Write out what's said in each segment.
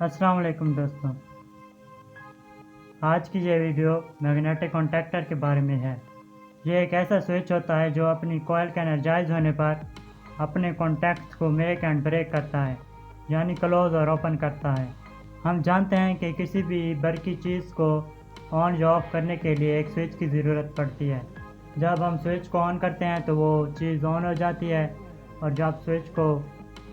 अस्सलाम वालेकुम दोस्तों। आज की ये वीडियो मैग्नेटिक कॉन्टैक्टर के बारे में है। ये एक ऐसा स्विच होता है जो अपनी कॉइल के एनर्जाइज होने पर अपने कॉन्टैक्ट्स को मेक एंड ब्रेक करता है, यानी क्लोज और ओपन करता है। हम जानते हैं कि किसी भी बरकी चीज़ को ऑन या ऑफ करने के लिए एक स्विच की ज़रूरत पड़ती है। जब हम स्विच को ऑन करते हैं तो वो चीज़ ऑन हो जाती है, और जब स्विच को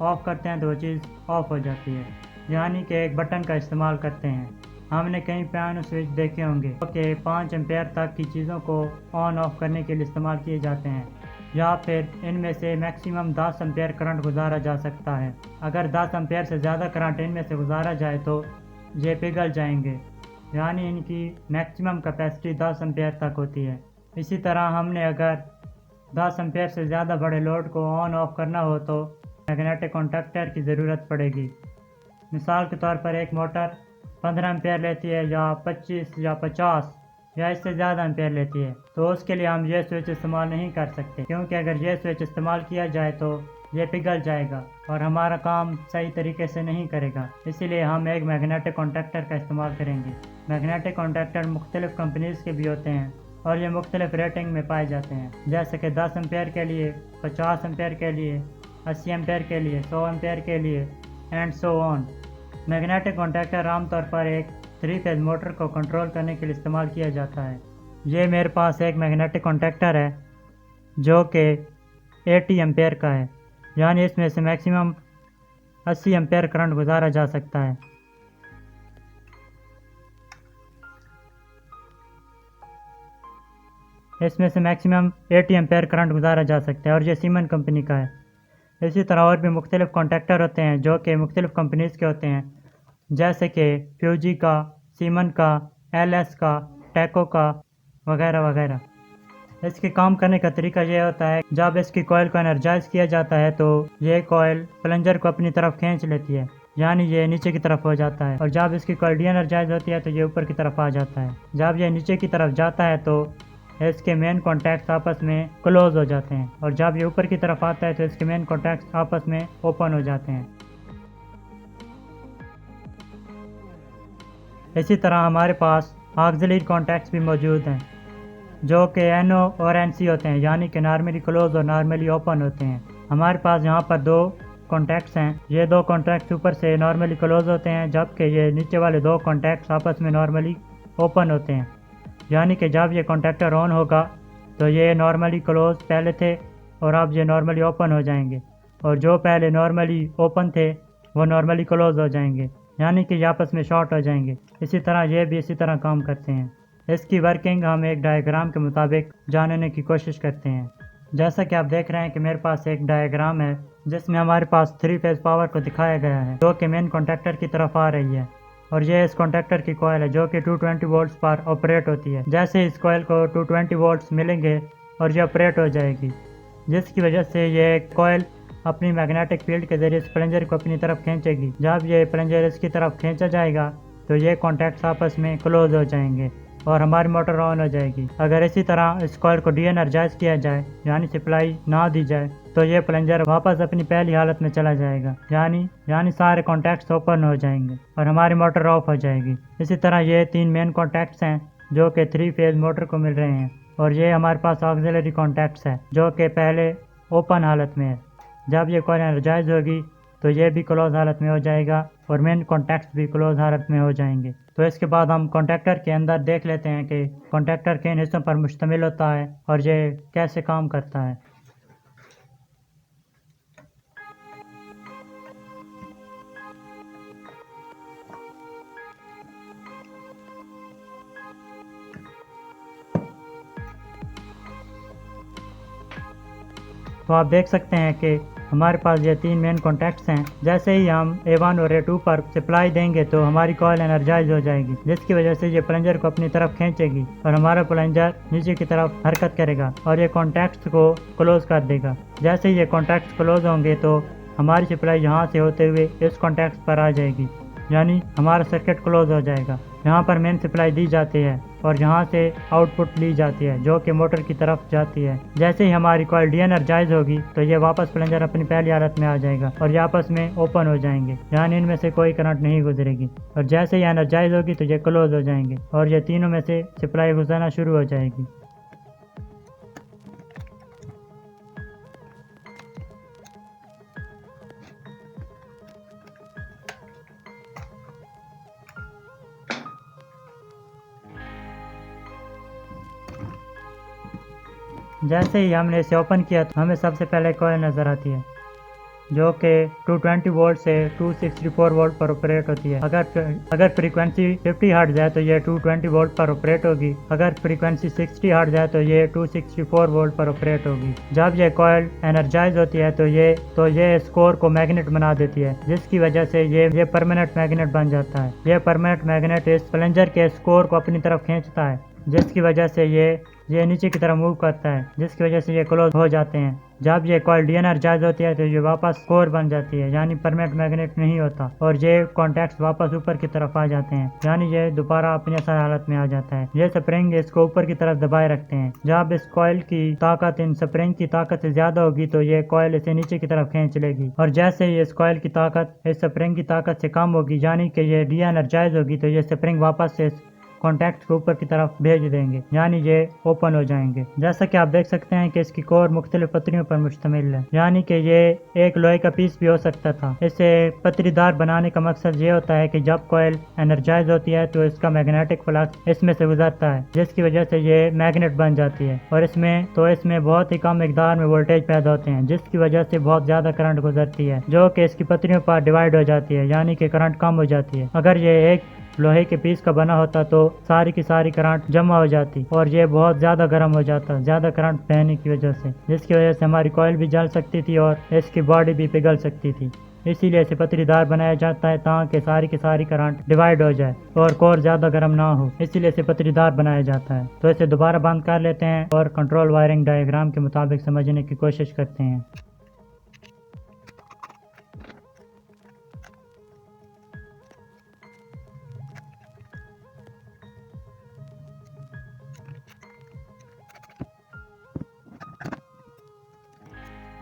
ऑफ़ करते हैं तो वो चीज़ ऑफ़ हो जाती है, यानी कि एक बटन का इस्तेमाल करते हैं। हमने कई पियानो स्विच देखे होंगे कि 5 एम्पेयर तक की चीज़ों को ऑन ऑफ करने के लिए इस्तेमाल किए जाते हैं, या फिर इनमें से मैक्सिमम 10 एम्पेयर करंट गुजारा जा सकता है। अगर 10 एम्पेयर से ज़्यादा करंट इनमें से गुजारा जाए तो ये पिघल जाएंगे, यानी इनकी मैक्सिमम कैपेसिटी 10 एम्पेयर तक होती है। इसी तरह हमने अगर 10 एम्पेयर से ज़्यादा बड़े लोड को ऑन ऑफ करना हो तो मैग्नेटिक कॉन्टैक्टर की ज़रूरत पड़ेगी। मिसाल के तौर पर एक मोटर 15 एम्पेयर लेती है, या 25 या 50 या इससे ज़्यादा एम्पेयर लेती है, तो उसके लिए हम ये स्विच इस्तेमाल नहीं कर सकते, क्योंकि अगर ये स्विच इस्तेमाल किया जाए तो ये पिघल जाएगा और हमारा काम सही तरीके से नहीं करेगा। इसीलिए हम एक मैग्नेटिक कॉन्टैक्टर का इस्तेमाल करेंगे। मैग्नेटिक कॉन्टैक्टर मुख्तलिफ़ कंपनीज़ के भी होते हैं और ये मुख्तलिफ रेटिंग में पाए जाते हैं, जैसे कि 10 एम्पेयर के लिए, 50 एम्पेयर के लिए, 80 एम्पेयर के लिए, 100 एम्पेयर के लिए and so on. Magnetic contactor आमतौर पर एक 3 फेज मोटर को कंट्रोल करने के लिए इस्तेमाल किया जाता है। ये मेरे पास एक मैग्नेटिक कॉन्टैक्टर है जो कि 80 एम्पेयर का है, यानी इसमें से मैक्सिमम 80 एम्पेयर करंट गुजारा जा सकता है। इसमें से मैक्सिमम 80 एम्पेयर करंट गुजारा जा सकता है और ये सीमन कंपनी का है। इसी तरह और भी मुख्तलिफ़ कॉन्टैक्टर होते हैं जो कि मुख्तलिफ़ कंपनीज़ के होते हैं, जैसे कि फ्यूजी का, सीमन का, एलएस का, टैको का वगैरह वगैरह। इसके काम करने का तरीका ये होता है, जब इसकी कॉइल को एनर्जाइज किया जाता है तो ये कॉइल प्लंजर को अपनी तरफ खींच लेती है, यानी ये नीचे की तरफ हो जाता है, और जब इसकी कॉइल डी एनर्जाइज होती है तो ये ऊपर की तरफ आ जाता है। जब ये नीचे की तरफ जाता है तो इसके मेन कॉन्टैक्ट्स आपस में क्लोज हो जाते हैं, और जब ये ऊपर की तरफ आता है तो इसके मेन कॉन्टैक्ट्स आपस में ओपन हो जाते हैं। इसी तरह हमारे पास ऑक्सिलरी कॉन्टैक्ट्स भी मौजूद हैं जो कि NO और NC होते हैं, यानी कि नॉर्मली क्लोज और नॉर्मली ओपन होते हैं। हमारे पास यहाँ पर 2 कॉन्टैक्ट्स हैं। ये 2 कॉन्टैक्ट्स ऊपर से नॉर्मली क्लोज होते हैं, जबकि ये नीचे वाले 2 कॉन्टैक्ट्स आपस में नॉर्मली ओपन होते हैं, यानी कि जब ये कॉन्टैक्टर ऑन होगा तो ये नॉर्मली क्लोज पहले थे और अब ये नॉर्मली ओपन हो जाएंगे, और जो पहले नॉर्मली ओपन थे वो नॉर्मली क्लोज हो जाएंगे, यानी कि ये आपस में शॉर्ट हो जाएंगे। इसी तरह ये भी इसी तरह काम करते हैं। इसकी वर्किंग हम एक डायग्राम के मुताबिक जानने की कोशिश करते हैं। जैसा कि आप देख रहे हैं कि मेरे पास एक डायग्राम है जिसमें हमारे पास 3 फेज पावर को दिखाया गया है जो कि मेन कॉन्टैक्टर की तरफ आ रही है, और ये इस कॉन्टैक्टर की कॉइल है जो कि 220 वोल्ट्स पर ऑपरेट होती है। जैसे इस कॉइल को 220 वोल्ट्स मिलेंगे और ये ऑपरेट हो जाएगी, जिसकी वजह से ये कॉइल अपनी मैग्नेटिक फील्ड के जरिए इस प्लंजर को अपनी तरफ खींचेगी। जब ये प्लंजर इसकी तरफ खींचा जाएगा तो ये कॉन्टैक्ट्स आपस में क्लोज हो जाएंगे और हमारी मोटर ऑन हो जाएगी। अगर इसी तरह इस कॉइल को डी एनर्जाइज किया जाए, यानी सप्लाई ना दी जाए, तो ये प्लंजर वापस अपनी पहली हालत में चला जाएगा, यानी सारे कॉन्टैक्ट्स ओपन हो जाएंगे और हमारी मोटर ऑफ हो जाएगी। इसी तरह ये 3 मेन कॉन्टैक्ट्स हैं जो कि 3 फेज मोटर को मिल रहे हैं, और ये हमारे पास ऑक्सिलरी कॉन्टैक्ट्स है जो कि पहले ओपन हालत में है। जब ये कॉइल एनर्जाइज होगी तो ये भी क्लोज हालत में हो जाएगा और मेन कॉन्टैक्ट्स भी क्लोज हालत में हो जाएंगे। तो इसके बाद हम कॉन्टैक्टर के अंदर देख लेते हैं कि कॉन्टैक्टर किन हिस्सों पर मुश्तमिल होता है और ये कैसे काम करता है। तो आप देख सकते हैं कि हमारे पास ये 3 मेन कॉन्टैक्ट्स हैं। जैसे ही हम A1 और A2 पर सप्लाई देंगे तो हमारी कॉइल एनर्जाइज हो जाएगी, जिसकी वजह से ये प्लंजर को अपनी तरफ खींचेगी और हमारा प्लंजर नीचे की तरफ हरकत करेगा और ये कॉन्टैक्ट्स को क्लोज कर देगा। जैसे ही ये कॉन्टैक्ट्स क्लोज होंगे तो हमारी सप्लाई यहाँ से होते हुए इस कॉन्टैक्ट्स पर आ जाएगी, यानी हमारा सर्किट क्लोज हो जाएगा। यहाँ पर मेन सप्लाई दी जाती है और यहाँ से आउटपुट ली जाती है जो कि मोटर की तरफ जाती है। जैसे ही हमारी कॉइल डी एनर्जाइज होगी तो ये वापस प्लंजर अपनी पहली हालत में आ जाएगा और ये आपस में ओपन हो जाएंगे, यानी इनमें से कोई करंट नहीं गुजरेगी। और जैसे ही एनर्जाइज होगी तो ये क्लोज हो जाएंगे और ये तीनों में से सप्लाई गुजरना शुरू हो जाएगी। जैसे ही हमने इसे ओपन किया तो हमें सबसे पहले कॉइल नज़र आती है जो कि 220 वोल्ट से 264 वोल्ट पर ऑपरेट होती है। अगर फ्रीक्वेंसी 50 हर्ट्ज है तो ये 220 वोल्ट पर ऑपरेट होगी। अगर फ्रीक्वेंसी 60 हर्ट्ज है तो ये 264 वोल्ट पर ऑपरेट होगी। जब ये कॉइल एनर्जाइज होती है तो ये इस कोर को मैग्नेट बना देती है, जिसकी वजह से ये परमानेंट मैग्नेट बन जाता है। ये परमानेंट मैग्नेट इस प्लंजर के इस कोर को अपनी तरफ खींचता है, जिसकी वजह से ये नीचे की तरफ मूव करता है, जिसकी वजह से ये क्लोज हो जाते हैं। जब ये कॉइल डी एनर्जाइज होती है तो ये वापस कोर बन जाती है, यानी परमानेंट मैग्नेट नहीं होता, और ये कॉन्टैक्ट्स वापस ऊपर की तरफ आ जाते हैं, यानी ये दोबारा अपनी असल हालत में आ जाता है। ये स्प्रिंग इसको ऊपर की तरफ दबाए रखते हैं। जब इस कॉइल की ताकत इन स्प्रिंग की ताकत से ज्यादा होगी तो ये कॉइल इसे नीचे की तरफ खींच लेगी, और जैसे ही इस कॉइल की ताकत इस स्प्रिंग की ताकत से कम होगी, यानी कि ये डी एनर्जाइज होगी, तो ये स्प्रिंग वापस से कॉन्टैक्ट को ऊपर की तरफ भेज देंगे, यानी ये ओपन हो जाएंगे। जैसा कि आप देख सकते हैं कि इसकी कोर मुख्तलिफ पत्रियों पर मुश्तमिल है, यानी कि ये एक लोहे का पीस भी हो सकता था। इसे पत्रीदार बनाने का मकसद ये होता है कि जब कॉइल एनर्जाइज होती है तो इसका मैग्नेटिक फ्लक्स इसमें से गुजरता है, जिसकी वजह से ये मैग्नेट बन जाती है, और इसमें बहुत ही कम मिकदार में वोल्टेज पैदा होते हैं, जिसकी वजह से बहुत ज्यादा करंट गुजरती है, जो कि इसकी पत्रियों पर डिवाइड हो जाती है, यानी कि करंट कम हो जाती है। अगर ये एक लोहे के पीस का बना होता तो सारी की सारी करंट जमा हो जाती और ये बहुत ज़्यादा गर्म हो जाता, ज़्यादा करंट बहने की वजह से, जिसकी वजह से हमारी कॉइल भी जल सकती थी और इसकी बॉडी भी पिघल सकती थी। इसीलिए इसे पतरीदार बनाया जाता है ताकि सारी की सारी करंट डिवाइड हो जाए और कोर ज़्यादा गर्म ना हो, इसीलिए इसे पतरीदार बनाया जाता है। तो इसे दोबारा बंद कर लेते हैं और कंट्रोल वायरिंग डायग्राम के मुताबिक समझने की कोशिश करते हैं।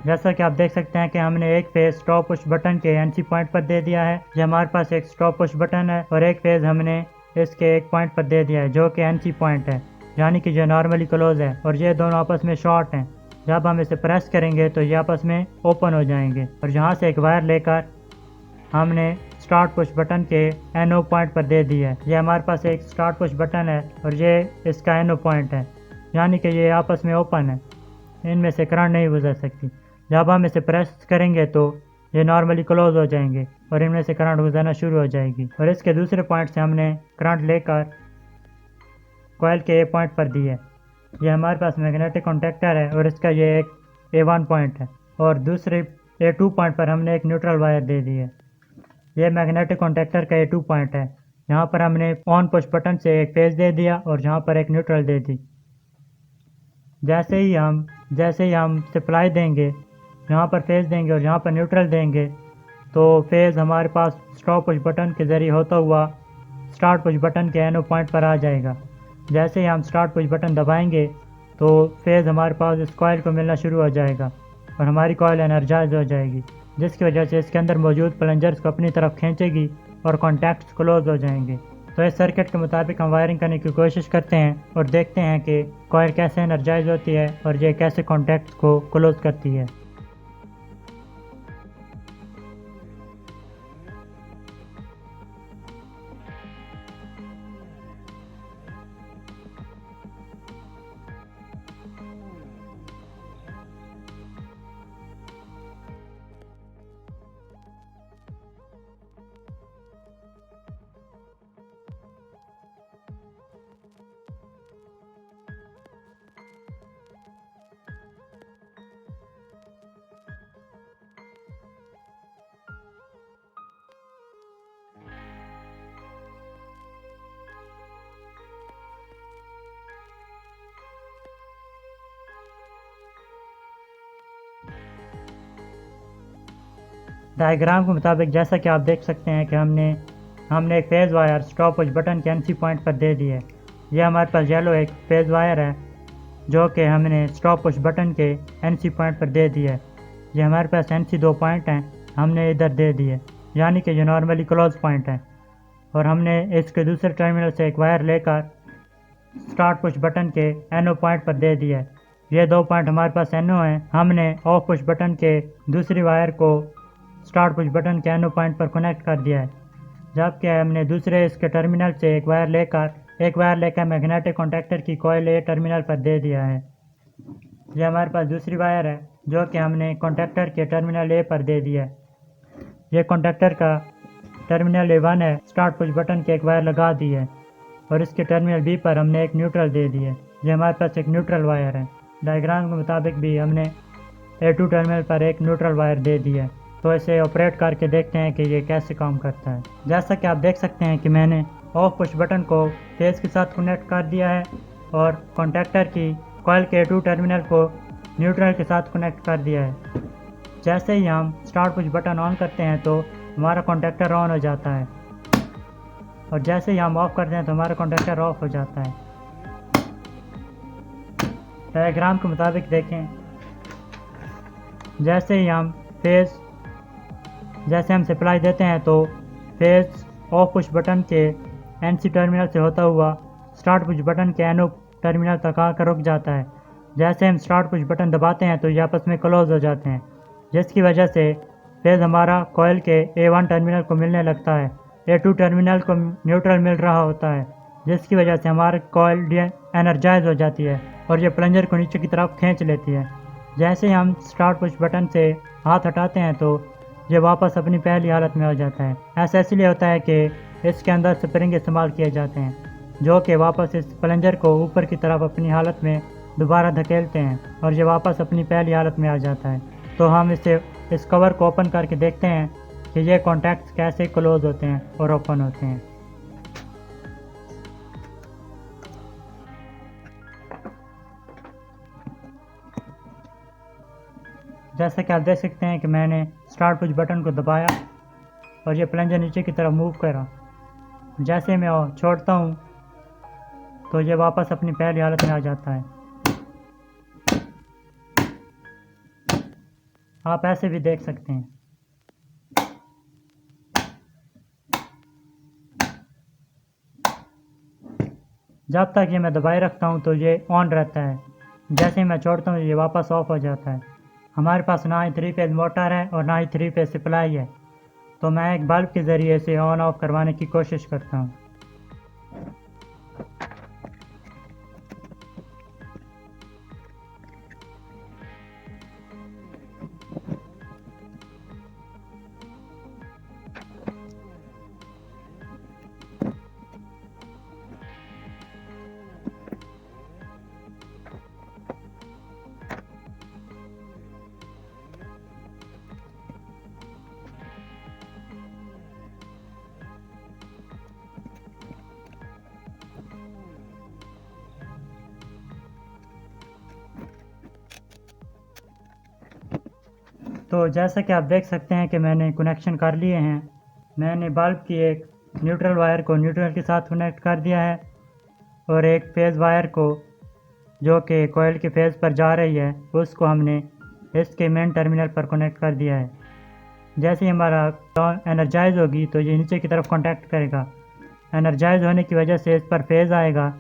जैसा कि आप देख सकते हैं कि हमने एक फेज स्टॉप पुश बटन के एनसी पॉइंट पर दे दिया है। जो हमारे पास एक स्टॉप पुश बटन है और एक फेज हमने इसके एक पॉइंट पर दे दिया है जो कि एनसी पॉइंट है, यानी कि जो नॉर्मली क्लोज है, और ये दोनों आपस में शॉर्ट हैं। जब हम इसे प्रेस करेंगे तो ये आपस में ओपन हो जाएंगे, और यहाँ से एक वायर लेकर हमने स्टार्ट पुश बटन के एनओ पॉइंट पर दे दिया है। ये हमारे पास एक स्टार्ट पुश बटन है और ये इसका एनओ पॉइंट है, यानी कि ये आपस में ओपन है, इनमें से करंट नहीं गुजर सकती। जब हम इसे प्रेस करेंगे तो ये नॉर्मली क्लोज हो जाएंगे और इनमें से करंट गुजरना शुरू हो जाएगी। और इसके दूसरे पॉइंट से हमने करंट लेकर कॉइल के ए पॉइंट पर दी है। ये हमारे पास मैग्नेटिक कॉन्टैक्टर है और इसका ये एक A1 पॉइंट है, और दूसरे A2 पॉइंट पर हमने एक न्यूट्रल वायर दे दी है। ये मैग्नेटिक कॉन्टैक्टर का A2 पॉइंट है। यहाँ पर हमने ऑन पुश बटन से एक फेज दे दिया और यहाँ पर एक न्यूट्रल दे दी। जैसे ही हम सप्लाई देंगे, यहाँ पर फेज देंगे और यहाँ पर न्यूट्रल देंगे, तो फेज हमारे पास स्टॉप पुश बटन के ज़रिए होता हुआ स्टार्ट पुश बटन के एनओ पॉइंट पर आ जाएगा। जैसे ही हम स्टार्ट पुश बटन दबाएंगे तो फेज हमारे पास इस कॉइल को मिलना शुरू हो जाएगा और हमारी कॉइल एनर्जाइज हो जाएगी, जिसकी वजह से इसके अंदर मौजूद प्लंजर्स को अपनी तरफ खींचेगी और कॉन्टैक्ट्स क्लोज हो जाएंगे। तो इस सर्किट के मुताबिक हम वायरिंग करने की कोशिश करते हैं और देखते हैं कि कॉइल कैसे एनर्जाइज होती है और ये कैसे कॉन्टैक्ट्स को क्लोज करती है। डायग्राम के मुताबिक जैसा कि आप देख सकते हैं कि हमने एक phase wire stop push button के एनसी पॉइंट पर दे दी है ये हमारे पास येलो एक फेज वायर है जो कि हमने स्टॉप पुश बटन के NC पॉइंट पर दे दिया है। ये हमारे पास NC 2 पॉइंट हैं, हमने इधर दे दिए, यानी कि ये नॉर्मली क्लोज पॉइंट है। और हमने इसके दूसरे टर्मिनल से एक वायर लेकर स्टार्ट पुश बटन के NO पॉइंट पर दे दिया है। ये 2 पॉइंट हमारे पास NO हैं। हमने ऑफ पुश बटन के दूसरी वायर को स्टार्ट पुश बटन के NO पॉइंट पर कनेक्ट कर दिया है, जबकि हमने दूसरे इसके टर्मिनल से एक वायर लेकर मैग्नेटिक कॉन्टैक्टर की कॉइल A टर्मिनल पर दे दिया है। ये हमारे पास दूसरी वायर है जो कि हमने कॉन्टैक्टर के टर्मिनल A पर दे दिया है। ये कॉन्टैक्टर का टर्मिनल A1 है, स्टार्ट पुश बटन के एक वायर लगा दी है और इसके टर्मिनल B पर हमने एक न्यूट्रल दे दी है। ये हमारे पास एक न्यूट्रल वायर है। डायग्राम के मुताबिक भी हमने A2 टर्मिनल पर एक न्यूट्रल वायर दे दी है। तो इसे ऑपरेट करके देखते हैं कि ये कैसे काम करता है। जैसा कि आप देख सकते हैं कि मैंने ऑफ पुश बटन को फेज के साथ कनेक्ट कर दिया है और कॉन्टैक्टर की कॉइल के A2 टर्मिनल को न्यूट्रल के साथ कनेक्ट कर दिया है। जैसे ही हम स्टार्ट पुश बटन ऑन करते हैं तो हमारा कॉन्टैक्टर ऑन हो जाता है और जैसे ही हम ऑफ करते हैं तो हमारा कॉन्टैक्टर ऑफ हो जाता है। डायग्राम के मुताबिक देखें, जैसे हम सप्लाई देते हैं तो फेज ऑफ पुश बटन के NC टर्मिनल से होता हुआ स्टार्ट पुश बटन के NO टर्मिनल तक आकर रुक जाता है। जैसे हम स्टार्ट पुश बटन दबाते हैं तो ये आपस में क्लोज हो जाते हैं, जिसकी वजह से फेज हमारा कॉइल के A1 टर्मिनल को मिलने लगता है, A2 टर्मिनल को न्यूट्रल मिल रहा होता है, जिसकी वजह से हमारी कॉइल एनर्जाइज हो जाती है और ये प्लंजर को नीचे की तरफ खींच लेती है। जैसे हम स्टार्ट पुश बटन से हाथ हटाते हैं तो ये वापस अपनी पहली हालत में हो जाता है। ऐसा इसलिए होता है कि इसके अंदर स्प्रिंग इस्तेमाल किए जाते हैं जो कि वापस इस प्लंजर को ऊपर की तरफ अपनी हालत में दोबारा धकेलते हैं और ये वापस अपनी पहली हालत में आ जाता है। तो हम इस कवर को ओपन करके देखते हैं कि ये कॉन्टैक्ट्स कैसे क्लोज होते हैं और ओपन होते हैं। जैसे कि आप देख सकते हैं कि मैंने स्टार्ट पुश बटन को दबाया और ये प्लंजर नीचे की तरफ मूव करा। जैसे मैं छोड़ता हूँ तो ये वापस अपनी पहली हालत में आ जाता है। आप ऐसे भी देख सकते हैं। जब तक ये मैं दबाए रखता हूँ तो ये ऑन रहता है, जैसे ही मैं छोड़ता हूँ ये वापस ऑफ हो जाता है। हमारे पास ना ही 3 फेज मोटर है और ना ही 3 फेज सप्लाई है, तो मैं एक बल्ब के ज़रिए इसे ऑन ऑफ करवाने की कोशिश करता हूँ। तो जैसा कि आप देख सकते हैं कि मैंने कनेक्शन कर लिए हैं। मैंने बल्ब की एक न्यूट्रल वायर को न्यूट्रल के साथ कनेक्ट कर दिया है और एक फेज़ वायर को जो कि कॉइल के फेज़ पर जा रही है उसको हमने इसके मेन टर्मिनल पर कनेक्ट कर दिया है। जैसे ही हमारा एनर्जाइज होगी तो ये नीचे की तरफ कांटेक्ट करेगा। एनर्जाइज होने की वजह से इस पर फेज़ आएगा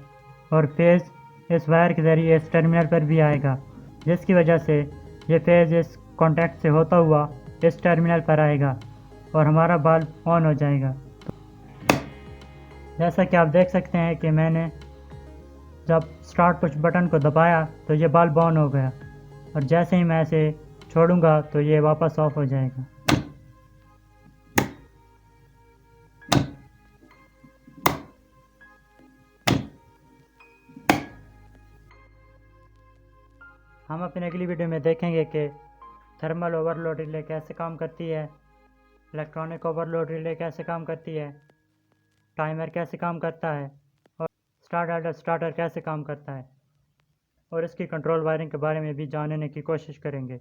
और फेज़ इस वायर के ज़रिए इस टर्मिनल पर भी आएगा, जिसकी वजह से ये फेज़ इस कांटेक्ट से होता हुआ इस टर्मिनल पर आएगा और हमारा बल्ब ऑन हो जाएगा। जैसा कि आप देख सकते हैं कि मैंने जब स्टार्ट पुश बटन को दबाया तो ये बल्ब ऑन हो गया और जैसे ही मैं इसे छोड़ूंगा तो ये वापस ऑफ हो जाएगा। हम अपनी अगली वीडियो में देखेंगे कि थर्मल ओवरलोड रिले कैसे काम करती है, इलेक्ट्रॉनिक ओवरलोड रिले कैसे काम करती है, टाइमर कैसे काम करता है और स्टार्टर कैसे काम करता है, और इसकी कंट्रोल वायरिंग के बारे में भी जानने की कोशिश करेंगे।